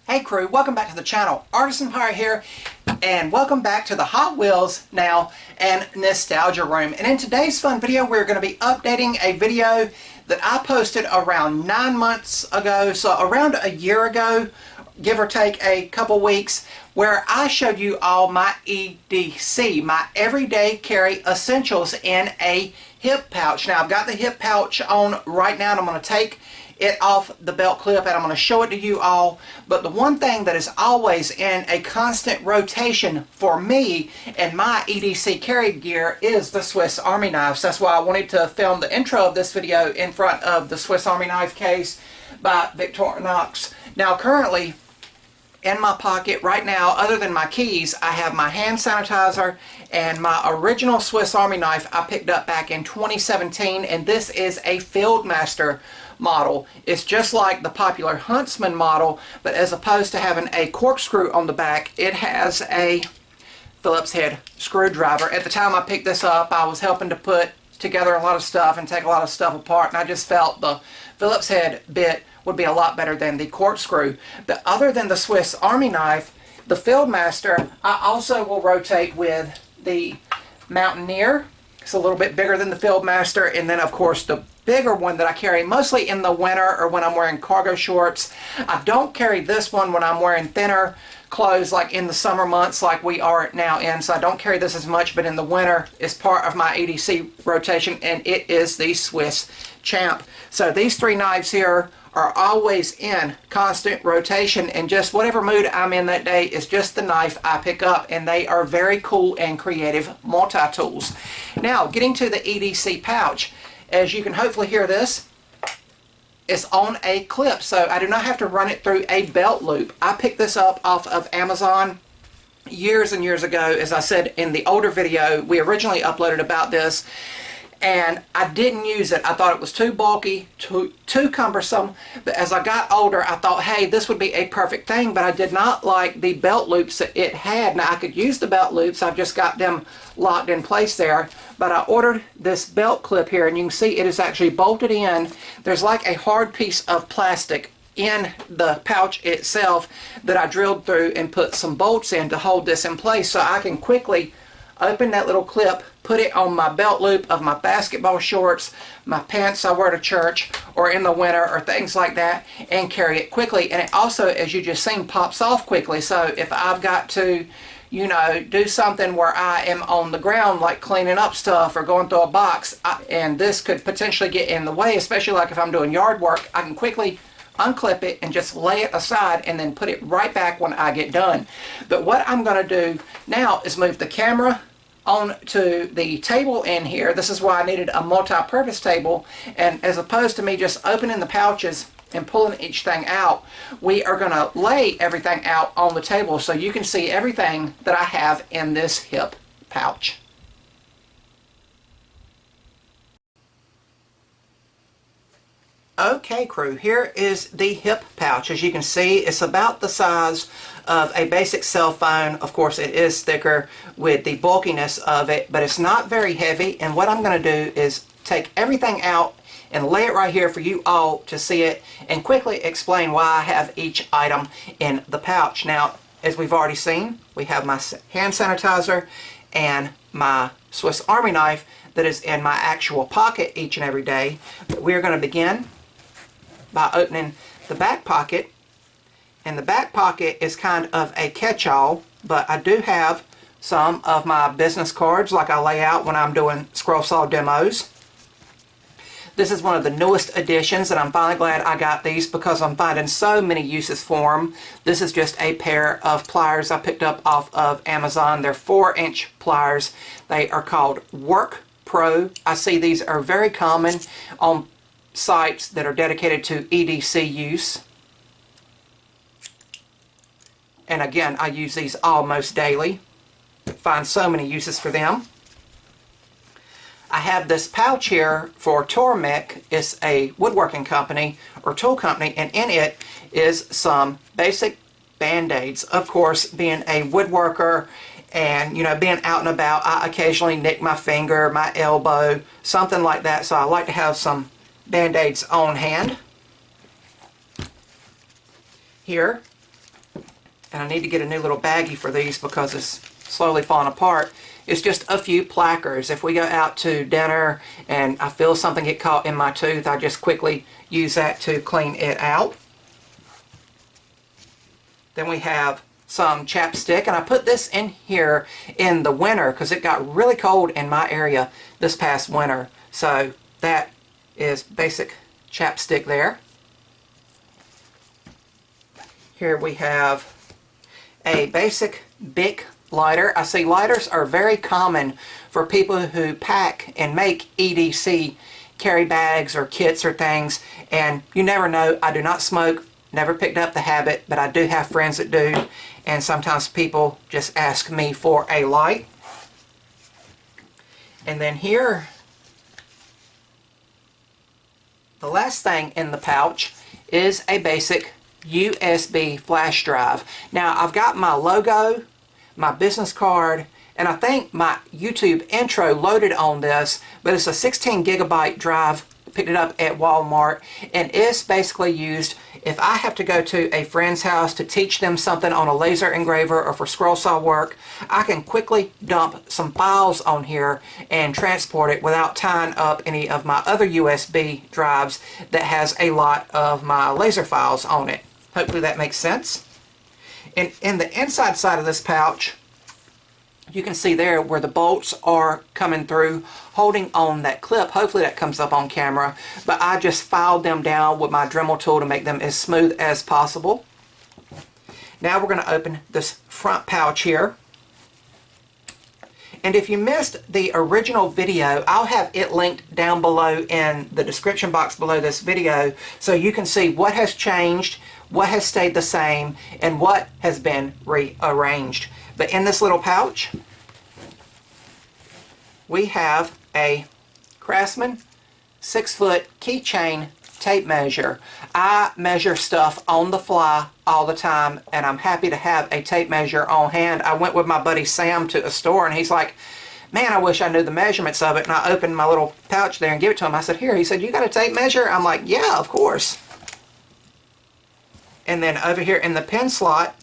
Hey crew, welcome back to the channel. Artisan Pirate here, and welcome back to the Hot Wheels Now and Nostalgia Room. And in today's fun video, we're going to be updating a video that I posted around 9 months ago, so around a year ago, give or take a couple weeks, where I showed you all my EDC, my everyday carry essentials in a hip pouch. Now I've got the hip pouch on right now, and I'm going to take it off the belt clip and I'm going to show it to you all. But the one thing that is always in a constant rotation for me and my EDC carry gear is the Swiss Army knives. That's why I wanted to film the intro of this video in front of the Swiss Army knife case by Victorinox. Now currently in my pocket right now, other than my keys, I have my hand sanitizer and my original Swiss Army knife I picked up back in 2017, and this is a Fieldmaster model. It's just like the popular Huntsman model, but as opposed to having a corkscrew on the back, it has a Phillips head screwdriver. At the time I picked this up, I was helping to put together a lot of stuff and take a lot of stuff apart, and I just felt the Phillips head bit would be a lot better than the corkscrew. But other than the Swiss Army knife, the Fieldmaster, I also will rotate with the Mountaineer. It's a little bit bigger than the Fieldmaster, and then of course the bigger one that I carry mostly in the winter or when I'm wearing cargo shorts. I don't carry this one when I'm wearing thinner clothes like in the summer months like we are now in, so I don't carry this as much, but in the winter it's part of my EDC rotation, and it is the Swiss Champ. So these three knives here are always in constant rotation, and just whatever mood I'm in that day is just the knife I pick up, and they are very cool and creative multi-tools. Now getting to the EDC pouch, as you can hopefully hear this, it's on a clip, so I do not have to run it through a belt loop. I picked this up off of Amazon years and years ago. As I said in the older video we originally uploaded about this, and I didn't use it. I thought it was too bulky, too cumbersome. But as I got older, I thought, hey, this would be a perfect thing. But I did not like the belt loops that it had. Now I could use the belt loops, I've just got them locked in place there. But I ordered this belt clip here, and you can see it is actually bolted in. There's like a hard piece of plastic in the pouch itself that I drilled through and put some bolts in to hold this in place, so I can quickly open that little clip, put it on my belt loop of my basketball shorts, my pants I wear to church or in the winter or things like that, and carry it quickly. And it also, as you just seen, pops off quickly. So if I've got to, you know, do something where I am on the ground like cleaning up stuff or going through a box, and this could potentially get in the way, especially like if I'm doing yard work, I can quickly unclip it and just lay it aside and then put it right back when I get done. But what I'm going to do now is move the camera onto the table in here. This is why I needed a multi-purpose table, and as opposed to me just opening the pouches and pulling each thing out, we are going to lay everything out on the table so you can see everything that I have in this hip pouch. Okay crew, here is the hip pouch. As you can see, it's about the size of a basic cell phone. Of course it is thicker with the bulkiness of it, but it's not very heavy. And what I'm going to do is take everything out and lay it right here for you all to see it, and quickly explain why I have each item in the pouch. Now, as we've already seen, we have my hand sanitizer and my Swiss Army knife that is in my actual pocket each and every day. But we're going to begin by opening the back pocket, and the back pocket is kind of a catch-all, but I do have some of my business cards like I lay out when I'm doing scroll saw demos. This is one of the newest additions, and I'm finally glad I got these because I'm finding so many uses for them. This is just a pair of pliers I picked up off of Amazon. They're 4-inch pliers. They are called Work Pro. I see these are very common on sites that are dedicated to EDC use, and again I use these almost daily. Find so many uses for them. I have this pouch here for Tormek. It's a woodworking company or tool company, and in it is some basic band-aids. Of course, being a woodworker and, you know, being out and about, I occasionally nick my finger, my elbow, something like that, so I like to have some band-aids on hand. Here and I need to get a new little baggie for these because it's slowly falling apart, is just a few plackers. If we go out to dinner and I feel something get caught in my tooth, I just quickly use that to clean it out. Then we have some chapstick, and I put this in here in the winter because it got really cold in my area this past winter. So that is basic chapstick there. Here we have a basic Bic lighter. I see lighters are very common for people who pack and make EDC carry bags or kits or things, and you never know. I do not smoke, never picked up the habit, but I do have friends that do, and sometimes people just ask me for a light. And then here, the last thing in the pouch is a basic USB flash drive. Now I've got my logo, my business card, and I think my YouTube intro loaded on this, but it's a 16 gigabyte drive. Picked it up at Walmart, and it's basically used if I have to go to a friend's house to teach them something on a laser engraver or for scroll saw work. I can quickly dump some files on here and transport it without tying up any of my other USB drives that has a lot of my laser files on it. Hopefully that makes sense. And in the inside side of this pouch, you can see there where the bolts are coming through, holding on that clip. Hopefully that comes up on camera, but I just filed them down with my Dremel tool to make them as smooth as possible. Now we're going to open this front pouch here. And if you missed the original video, I'll have it linked down below in the description box below this video, so you can see what has changed, what has stayed the same, and what has been rearranged. But in this little pouch, we have a Craftsman 6-foot keychain tape measure. I measure stuff on the fly all the time, and I'm happy to have a tape measure on hand. I went with my buddy Sam to a store, and he's like, man, I wish I knew the measurements of it. And I opened my little pouch there and gave it to him. I said, here. He said, you got a tape measure? I'm like, yeah, of course. And then over here in the pen slot,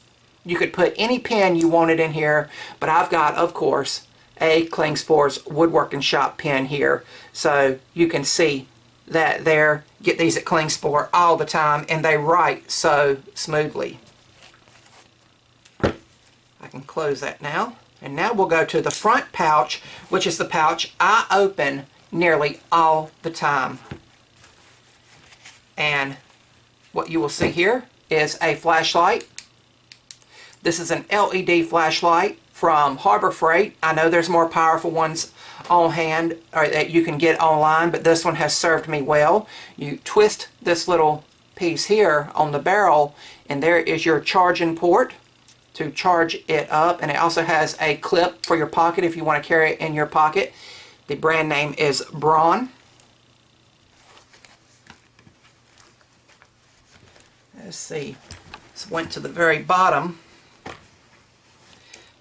you could put any pen you wanted in here, but I've got, of course, a Klingspor's Woodworking Shop pen here. So you can see that there. Get these at Klingspor all the time, and they write so smoothly. I can close that now. And now we'll go to the front pouch, which is the pouch I open nearly all the time. And what you will see here is a flashlight. This is an LED flashlight from Harbor Freight. I know there's more powerful ones on hand or that you can get online, but this one has served me well. You twist this little piece here on the barrel, and there is your charging port to charge it up, and it also has a clip for your pocket if you want to carry it in your pocket. The brand name is Braun. Let's see, this went to the very bottom.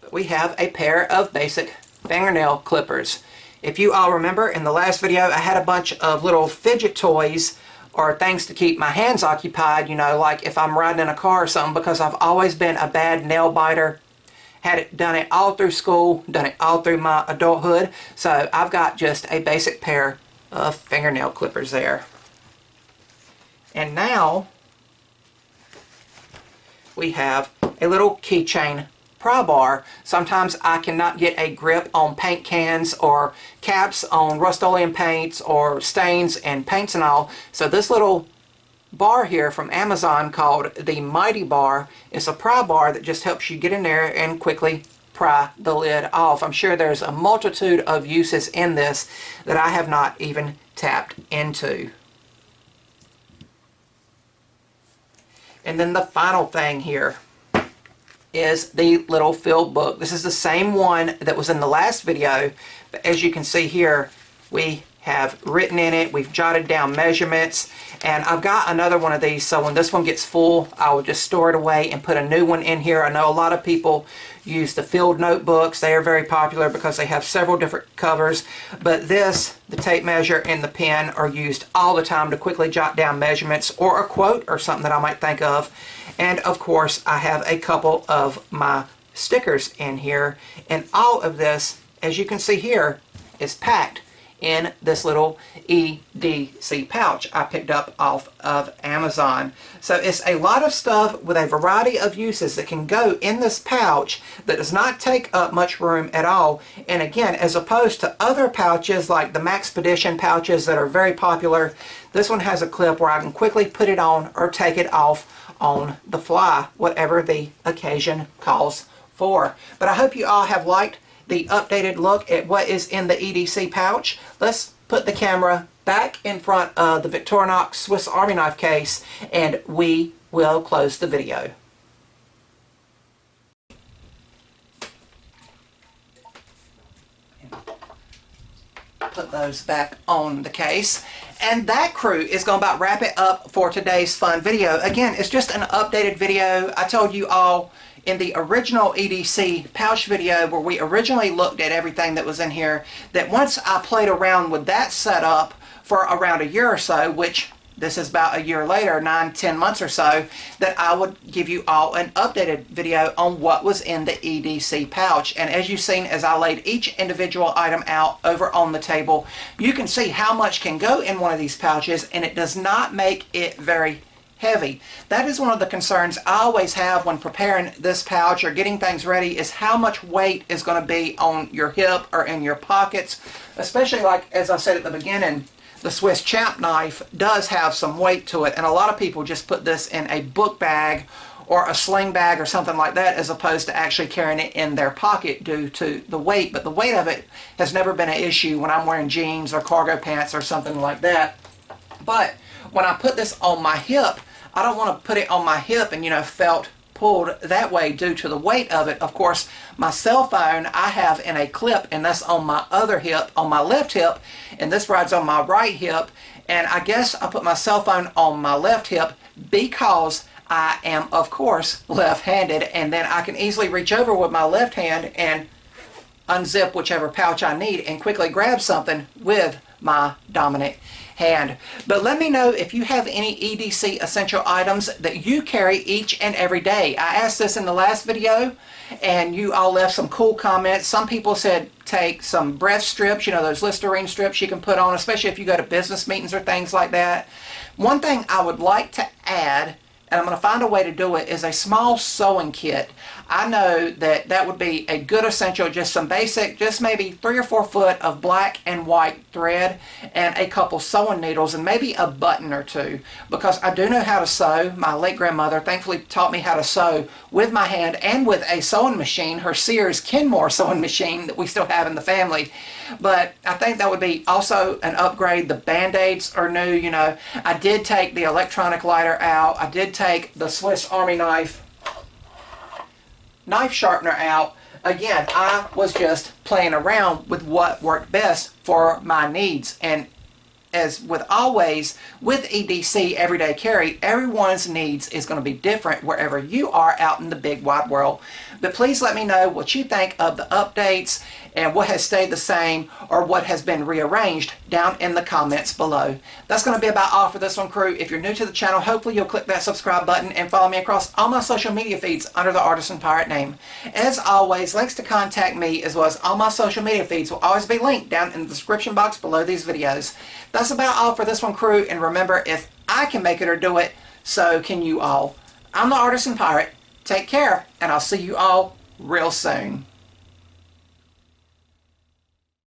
But we have a pair of basic fingernail clippers. If you all remember, in the last video I had a bunch of little fidget toys or things to keep my hands occupied, you know, like if I'm riding in a car or something, because I've always been a bad nail biter. Done it all through school, done it all through my adulthood. So I've got just a basic pair of fingernail clippers there. And now we have a little keychain pry bar. Sometimes I cannot get a grip on paint cans or caps on Rust-Oleum paints or stains and paints and all. So this little bar here from Amazon called the Mighty Bar is a pry bar that just helps you get in there and quickly pry the lid off. I'm sure there's a multitude of uses in this that I have not even tapped into. And then the final thing here is the little field book. This is the same one that was in the last video, but as you can see here, we have written in it, we've jotted down measurements, and I've got another one of these, so when this one gets full, I will just store it away and put a new one in here. I know a lot of people use the field notebooks. They are very popular because they have several different covers, but this, the tape measure and the pen, are used all the time to quickly jot down measurements or a quote or something that I might think of. And of course, I have a couple of my stickers in here. And all of this, as you can see here, is packed in this little EDC pouch I picked up off of Amazon. So it's a lot of stuff with a variety of uses that can go in this pouch that does not take up much room at all. And again, as opposed to other pouches like the Maxpedition pouches that are very popular, this one has a clip where I can quickly put it on or take it off on the fly, whatever the occasion calls for. But I hope you all have liked the updated look at what is in the EDC pouch. Let's put the camera back in front of the Victorinox Swiss Army knife case and we will close the video. Put those back on the case. And that, crew, is going to about wrap it up for today's fun video. Again, it's just an updated video. I told you all in the original EDC pouch video where we originally looked at everything that was in here, that once I played around with that setup for around a year or so, which this is about a year later, 9-10 months or so, that I would give you all an updated video on what was in the EDC pouch. And as you've seen, as I laid each individual item out over on the table, you can see how much can go in one of these pouches, and it does not make it very heavy. That is one of the concerns I always have when preparing this pouch or getting things ready, is how much weight is going to be on your hip or in your pockets, especially like as I said at the beginning, the Swiss Champ knife does have some weight to it, and a lot of people just put this in a book bag or a sling bag or something like that as opposed to actually carrying it in their pocket due to the weight. But the weight of it has never been an issue when I'm wearing jeans or cargo pants or something like that. But when I put this on my hip, I don't want to put it on my hip and, you know, felt pulled that way due to the weight of it. Of course, my cell phone I have in a clip, and that's on my other hip, on my left hip, and this rides on my right hip. And I guess I put my cell phone on my left hip because I am, of course, left-handed, and then I can easily reach over with my left hand and unzip whichever pouch I need and quickly grab something with my dominant hand. But let me know if you have any EDC essential items that you carry each and every day. I asked this in the last video and you all left some cool comments. Some people said take some breath strips, you know, those Listerine strips you can put on, especially if you go to business meetings or things like that. One thing I would like to add, and I'm going to find a way to do it, is a small sewing kit. I know that that would be a good essential, just some basic, just maybe 3 or 4 foot of black and white thread and a couple sewing needles and maybe a button or two, because I do know how to sew. My late grandmother thankfully taught me how to sew with my hand and with a sewing machine, her Sears Kenmore sewing machine that we still have in the family. But I think that would be also an upgrade. The Band-Aids are new, you know. I did take the electronic lighter out. I did take the Swiss Army knife sharpener out. Again, I was just playing around with what worked best for my needs. And as with always with EDC everyday carry, everyone's needs is going to be different wherever you are out in the big wide world. But please let me know what you think of the updates and what has stayed the same or what has been rearranged down in the comments below. That's going to be about all for this one, crew. If you're new to the channel, hopefully you'll click that subscribe button and follow me across all my social media feeds under the Artisan Pirate name. As always, links to contact me as well as all my social media feeds will always be linked down in the description box below these videos. That's about all for this one, crew. And remember, if I can make it or do it, so can you all. I'm the Artisan Pirate. Take care, and I'll see you all real soon.